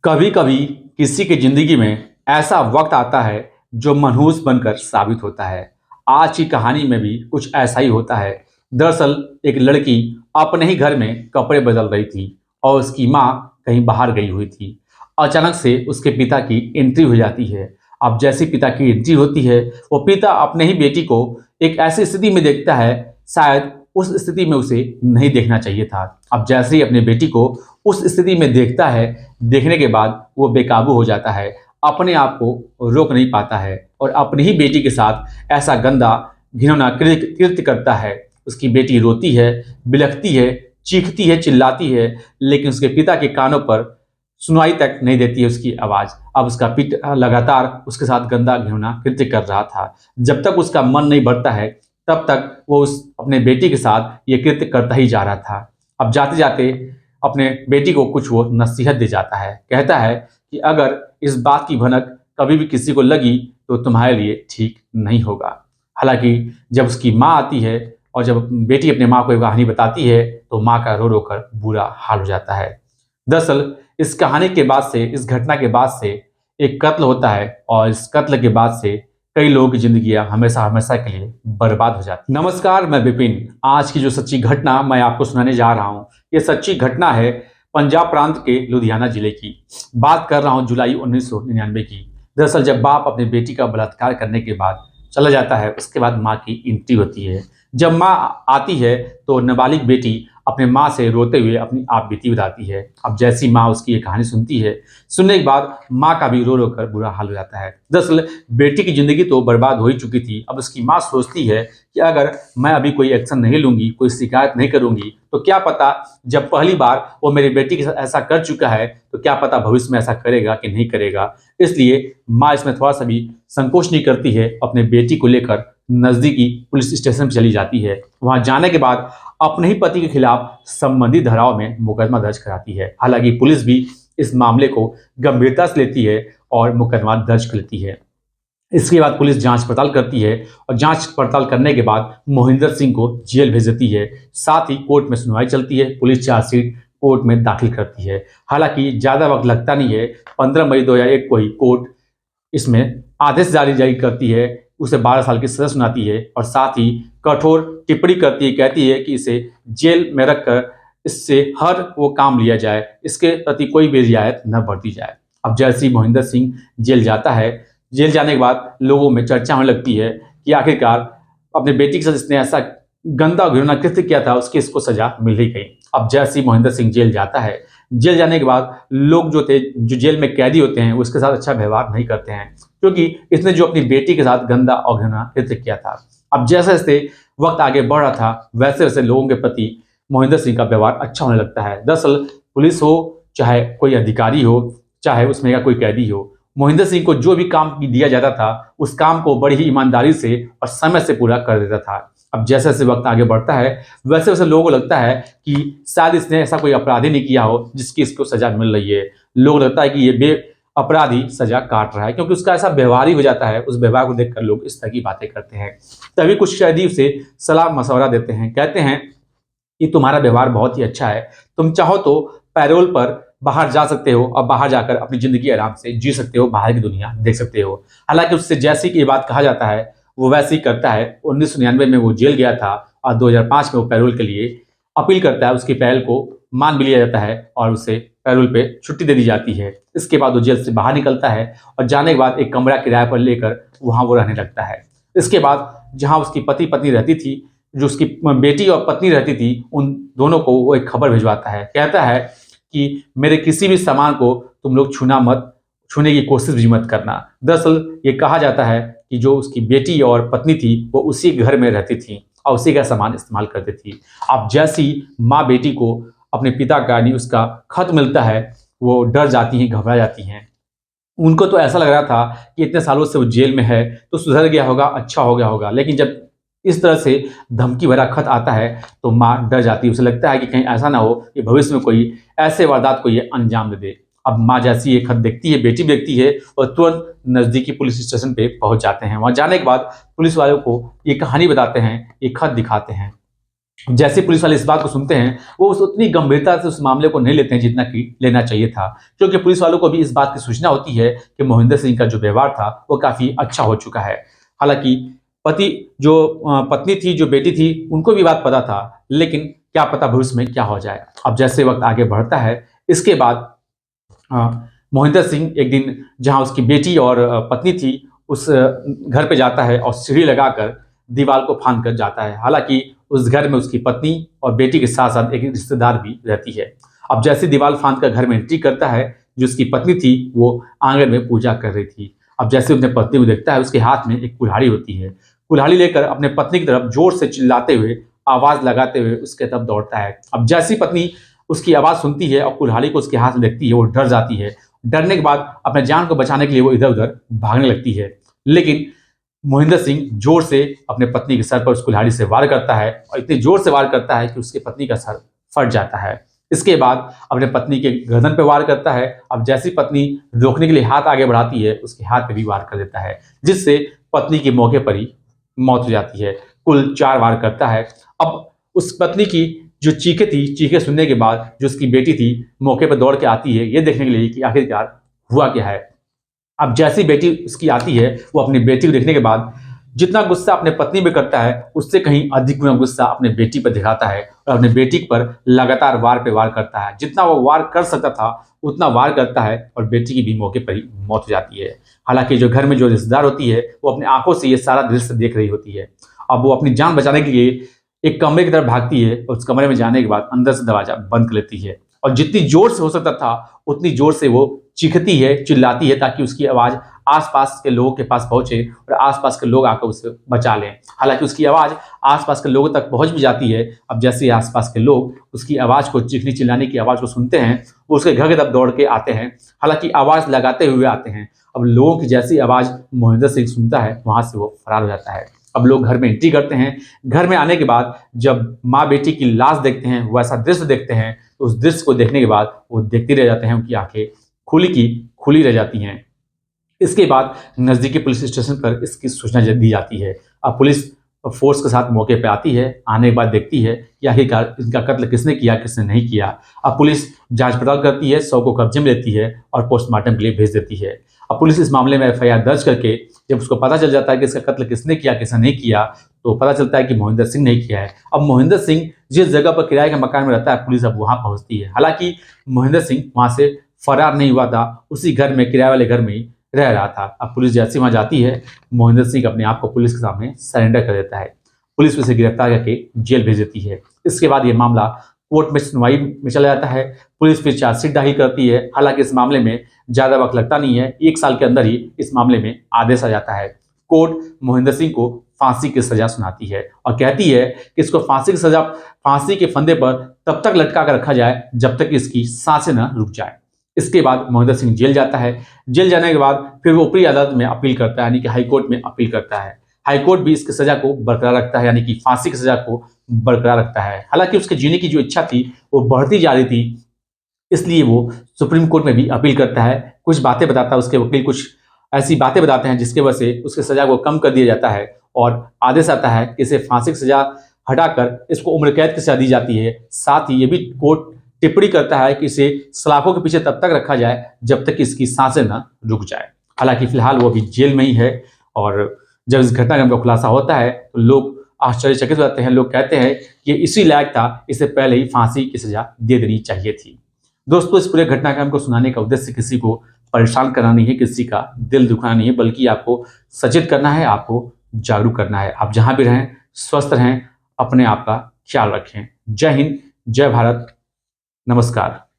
कभी कभी किसी की जिंदगी में ऐसा वक्त आता है जो मनहूस बनकर साबित होता है। आज की कहानी में भी कुछ ऐसा ही होता है। दरअसल एक लड़की अपने ही घर में कपड़े बदल रही थी और उसकी माँ कहीं बाहर गई हुई थी। अचानक से उसके पिता की एंट्री हो जाती है। अब जैसी पिता की एंट्री होती है, वो पिता अपने ही बेटी को एक ऐसी स्थिति में देखता है, शायद उस स्थिति में उसे नहीं देखना चाहिए था। अब जैसे ही अपने बेटी को उस स्थिति में देखता है, देखने के बाद वो बेकाबू हो जाता है, अपने आप को रोक नहीं पाता है और अपनी ही बेटी के साथ ऐसा गंदा घिनौना कृत्य करता है। उसकी बेटी रोती है, बिलखती है, चीखती है, चिल्लाती है, लेकिन उसके पिता के कानों पर सुनवाई तक नहीं देती है उसकी आवाज़। अब उसका पिता लगातार उसके साथ गंदा घिनौना कृत्य कर रहा था। जब तक उसका मन नहीं भरता है, तब तक वो उस अपने बेटी के साथ ये कृत्य करता ही जा रहा था। अब जाते-जाते अपने बेटी को कुछ वो नसीहत दे जाता है। कहता है कि अगर इस बात की भनक कभी भी किसी को लगी तो तुम्हारे लिए ठीक नहीं होगा। हालाँकि जब उसकी माँ आती है और जब बेटी अपने माँ को ये कहानी बताती है, तो माँ का रो-रो कर बुरा हाल हो जाता है। दरअसल इस कहानी के बाद से, इस घटना के बाद से एक कत्ल होता है और इस कत्ल के बाद से कई लोगों की ज़िंदगियाँ हमेशा-हमेशा के लिए बर्बाद हो जाती हैं। नमस्कार, मैं विपिन। आज की जो सच्ची घटना मैं आपको सुनाने जा रहा हूँ, ये सच्ची घटना है पंजाब प्रांत के लुधियाना जिले की। बात कर रहा हूँ जुलाई 1999 की। दरअसल जब बाप अपनी बेटी का बलात्कार करने के बाद चला जाता है, उसके बाद माँ की एंट्री होती है। जब माँ आती है तो नाबालिग बेटी अपने माँ से रोते हुए अपनी आप बीती बताती है। अब जैसी माँ उसकी ये कहानी सुनती है, सुनने के बाद माँ का भी रो-रो कर बुरा हाल हो जाता है। दरअसल बेटी की ज़िंदगी तो बर्बाद हो ही चुकी थी। अब उसकी माँ सोचती है कि अगर मैं अभी कोई एक्शन नहीं लूँगी, कोई शिकायत नहीं करूँगी, तो क्या पता जब पहली बार वो मेरी बेटी के साथ ऐसा कर चुका है, तो क्या पता भविष्य में ऐसा करेगा कि नहीं करेगा। इसलिए माँ इसमें थोड़ा-सा भी संकोच नहीं करती है, अपने बेटी को लेकर नज़दीकी पुलिस स्टेशन पे चली जाती है। वहाँ जाने के बाद अपने ही पति के खिलाफ संबंधित धाराओं में मुकदमा दर्ज कराती है। हालाँकि पुलिस भी इस मामले को गंभीरता से लेती है और मुकदमा दर्ज कर लेती है। इसके बाद पुलिस जांच पड़ताल करती है और जांच पड़ताल करने के बाद मोहिंदर सिंह को जेल भेज देती है। साथ ही कोर्ट में सुनवाई चलती है, पुलिस चार्जशीट कोर्ट में दाखिल करती है। हालाँकि ज़्यादा वक्त लगता नहीं है, 15 मई 2001 को ही कोर्ट इसमें आदेश जारी करती है, उसे 12 साल की सज़ा सुनाती है और साथ ही कठोर टिप्पणी करती है, कहती है कि इसे जेल में रखकर इससे हर वो काम लिया जाए, इसके प्रति कोई भी रियायत न बरती जाए। अब जैसे ही मोहिंदर सिंह जेल जाता है, जेल जाने के बाद लोगों में चर्चा होने लगती है कि आखिरकार अपने बेटी के साथ इसने ऐसा गंदा घिनौना कृत्य किया था, उसकी इसको सज़ा मिल ही गई। अब जैसे ही मोहिंदर सिंह जेल जाता है, जेल जाने के बाद लोग जो थे, जो जेल में कैदी होते हैं, उसके साथ अच्छा व्यवहार नहीं करते हैं, क्योंकि इसने जो अपनी बेटी के साथ गंदा और घिनौना कृत्य किया था। अब जैसे-जैसे वक्त आगे बढ़ रहा था, वैसे-वैसे लोगों के प्रति मोहिंदर सिंह का व्यवहार अच्छा होने लगता है। दरअसल पुलिस हो, चाहे कोई अधिकारी हो, चाहे उसमें का कोई कैदी हो, मोहिंदर सिंह को जो भी काम दिया जाता था, उस काम को बड़ी ही ईमानदारी से और समय से पूरा कर देता था। अब जैसे-जैसे वक्त आगे बढ़ता है, वैसे-वैसे लोगों को लगता है कि शायद इसने ऐसा कोई अपराध ही नहीं किया हो, जिसकी इसको सज़ा मिल रही है। लोगों को लगता है कि ये बेअपराधी सज़ा काट रहा है, क्योंकि उसका ऐसा व्यवहार ही हो जाता है। उस व्यवहार को देखकर लोग इस तरह की बातें करते हैं। तभी कुछ कैदी उसे सलाह-मशवरा देते हैं, कहते हैं कि तुम्हारा व्यवहार बहुत ही अच्छा है, तुम चाहो तो पैरोल पर बाहर जा सकते हो और बाहर जाकर अपनी ज़िंदगी आराम से जी सकते हो, बाहर की दुनिया देख सकते हो। हालाँकि उससे जैसे कि ये बात कहा जाता है, वो वैसे ही करता है। 1999 में वो जेल गया था और 2005 में वो पैरोल के लिए अपील करता है, उसकी पहल को मान भी लिया जाता है और उसे पैरोल पे छुट्टी दे दी जाती है। इसके बाद वो जेल से बाहर निकलता है और जाने के बाद एक कमरा किराए पर लेकर वहाँ वो रहने लगता है। इसके बाद जहाँ उसकी पति-पत्नी रहती थी, जो उसकी बेटी और पत्नी रहती थी, उन दोनों को वो एक खबर भिजवाता है। कहता है कि मेरे किसी भी सामान को तुम लोग छूने की कोशिश भी मत करना। दरअसल ये कहा जाता है कि जो उसकी बेटी और पत्नी थी, वो उसी घर में रहती थी और उसी का सामान इस्तेमाल करती थी। अब जैसी माँ बेटी को अपने पिता का यानी उसका खत मिलता है, वो डर जाती हैं, घबरा जाती हैं। उनको तो ऐसा लग रहा था कि इतने सालों से वो जेल में है, तो सुधर गया होगा, अच्छा हो गया होगा। लेकिन जब इस तरह से धमकी भरा खत आता है, तो माँ डर जाती है। उसे लगता है कि कहीं ऐसा ना हो कि भविष्य में कोई ऐसे वारदात को ये अंजाम दे दे। अब माँ जैसे ही ये खत देखती है, बेटी भी देखती है और तुरंत नज़दीकी पुलिस स्टेशन पे पहुँच जाते हैं। वहाँ जाने के बाद पुलिस वालों को ये कहानी बताते हैं, ये खत दिखाते हैं। जैसे पुलिस वाले इस बात को सुनते हैं, वो उतनी गंभीरता से उस मामले को नहीं लेते हैं जितना कि लेना चाहिए था, क्योंकि पुलिस वालों को भी इस बात की सूचना होती है कि मोहिंदर सिंह का जो व्यवहार था वो काफ़ी अच्छा हो चुका है। हालाँकि पति जो पत्नी थी, जो बेटी थी, उनको भी बात पता था, लेकिन क्या पता भविष्य में क्या हो जाए। अब जैसे वक़्त आगे बढ़ता है, इसके बाद मोहिंदर सिंह एक दिन जहाँ उसकी बेटी और पत्नी थी, उस घर पे जाता है और सीढ़ी लगाकर दीवार को फांद कर जाता है। हालाँकि उस घर में उसकी पत्नी और बेटी के साथ-साथ एक रिश्तेदार भी रहती है। अब जैसे दीवार फांद कर घर में एंट्री करता है, जो उसकी पत्नी थी, वो आँगन में पूजा कर रही थी। अब जैसे अपने पत्नी को देखता है, उसके हाथ में एक कुल्हाड़ी होती है। कुल्हाड़ी लेकर अपने पत्नी की तरफ ज़ोर से चिल्लाते हुए, आवाज़ लगाते हुए उसके तरफ दौड़ता है। अब जैसी पत्नी उसकी आवाज़ सुनती है और कुल्हाड़ी को उसके हाथ में देखती है, वो डर जाती है। डरने के बाद अपने जान को बचाने के लिए वो इधर-उधर भागने लगती है। लेकिन मोहिंदर सिंह जोर से अपने पत्नी के सर पर उस कुल्हाड़ी से वार करता है और इतनी जोर से वार करता है कि उसकी पत्नी का सर फट जाता है। इसके बाद अपने पत्नी के गर्दन पे वार करता है। अब जैसी पत्नी रोकने के लिए हाथ आगे बढ़ाती है, उसके हाथ पे भी वार कर देता है, जिससे पत्नी की मौके पर ही मौत हो जाती है। कुल 4 वार करता है। अब उस पत्नी की जो चीखें थी, चीखें सुनने के बाद जो उसकी बेटी थी, मौके पर दौड़ के आती है, ये देखने के लिए कि आखिरकार हुआ क्या है। अब जैसी बेटी उसकी आती है, वो अपनी बेटी को देखने के बाद जितना गुस्सा अपने पत्नी पे करता है, उससे कहीं अधिक गुना गुस्सा अपने बेटी पर दिखाता है और अपनी बेटी पर लगातार वार पे वार करता है। जितना वो वार कर सकता था, उतना वार करता है और बेटी की भी मौके पर ही मौत हो जाती है। हालाँकि जो घर में जो रिश्तेदार होती है, वो अपनी आँखों से ये सारा दृश्य देख रही होती है। अब वो अपनी जान बचाने के लिए एक कमरे की तरफ भागती है और उस कमरे में जाने के बाद अंदर से दरवाज़ा बंद कर लेती है और जितनी ज़ोर से हो सकता था, उतनी ज़ोर से वो चीखती है, चिल्लाती है, ताकि उसकी आवाज़ आस-पास के लोगों के पास पहुँचे और आस-पास के लोग आकर उसे बचा लें। हालाँकि उसकी आवाज़ आस-पास के लोगों तक पहुँच भी जाती है। अब जैसे ही आस-पास के लोग उसकी आवाज़ को, चीखने-चिल्लाने की आवाज़ को सुनते हैं, वो उसके घर की तरफ दौड़ के आते हैं। हालाँकि आवाज़ लगाते हुए आते हैं। अब लोगों की जैसी आवाज़ मोहिंदर सिंह सुनता है, वहाँ से वो फरार हो जाता है। अब लोग घर में एंट्री करते हैं। घर में आने के बाद जब माँ-बेटी की लाश देखते हैं, वैसा दृश्य देखते हैं, तो उस दृश्य को देखने के बाद वो देखते रह जाते हैं, उनकी आँखें खुली की खुली रह जाती हैं। इसके बाद नज़दीकी पुलिस स्टेशन पर इसकी सूचना दी जाती है। अब पुलिस फ़ोर्स के साथ मौके पे आती है। आने के बाद देखती है कि आखिरकार इनका कत्ल किसने किया, किसने नहीं किया। अब पुलिस जाँच-पड़ताल करती है, शव को कब्जे में लेती है और पोस्टमार्टम के लिए भेज देती है। अब पुलिस इस मामले में एफ़आईआर दर्ज करके जब उसको पता चल जाता है कि इसका कत्ल किसने किया, किसने नहीं किया, तो पता चलता है कि मोहिंदर सिंह ने किया है। अब मोहिंदर सिंह जिस जगह पर किराए के मकान में रहता है, पुलिस अब वहाँ पहुँचती है। हालाँकि मोहिंदर सिंह वहाँ से फरार नहीं हुआ था, उसी घर में, किराए वाले घर में ही रह रहा था। अब पुलिस जैसे ही वहाँ जाती है, मोहिंदर सिंह अपने आप को पुलिस के सामने सरेंडर कर देता है। पुलिस उसे गिरफ्तार करके जेल भेज देती है। इसके बाद ये मामला कोर्ट में सुनवाई में चला जाता है। पुलिस फिर चार्जशीट दाखिल करती है। हालाँकि इस मामले में ज़्यादा वक़्त लगता नहीं है, 1 साल के अंदर ही इस मामले में आदेश आ जाता है। कोर्ट मोहिंदर सिंह को फांसी की सज़ा सुनाती है और कहती है कि इसको फांसी के फंदे पर तब तक लटका कर रखा जाए, जब तक कि इसकी साँसें ना रुक जाएँ। इसके बाद मोहिंदर सिंह जेल जाता है। जेल जाने के बाद फिर वो ऊपरी अदालत में अपील करता है, यानी कि हाई कोर्ट में अपील करता है। हाई कोर्ट भी इसकी सज़ा को बरकरार रखता है, यानी कि फांसी की सज़ा को बरकरार रखता है। हालाँकि उसके जीने की जो इच्छा थी, वो बढ़ती जा रही थी, इसलिए वो सुप्रीम कोर्ट में भी अपील करता है। कुछ बातें बताता है, उसके वकील कुछ ऐसी बातें बताते हैं जिसकी वजह से उसकी सज़ा को कम कर दिया जाता है और आदेश आता है कि इसे फांसी की सज़ा हटाकर इसको उम्र कैद की सज़ा दी जाती है। साथ ही ये भी कोर्ट टिप्पणी करता है कि इसे सलाखों के पीछे तब तक रखा जाए जब तक कि इसकी सांसें ना रुक जाए। हालाँकि फिलहाल वो अभी जेल में ही है और जब इस घटनाक्रम का खुलासा होता है तो लोग आश्चर्यचकित हो जाते हैं। लोग कहते हैं कि इसी लायक था, इसे पहले ही फांसी की सज़ा दे देनी चाहिए थी। दोस्तों, इस पूरे घटनाक्रम को सुनाने का उद्देश्य किसी को परेशान करना नहीं है, किसी का दिल दुखाना नहीं है, बल्कि आपको सचेत करना है, आपको जागरूक करना है। आप जहाँ भी रहें, स्वस्थ रहें, अपने आप का ख्याल रखें। जय हिंद, जय भारत, नमस्कार।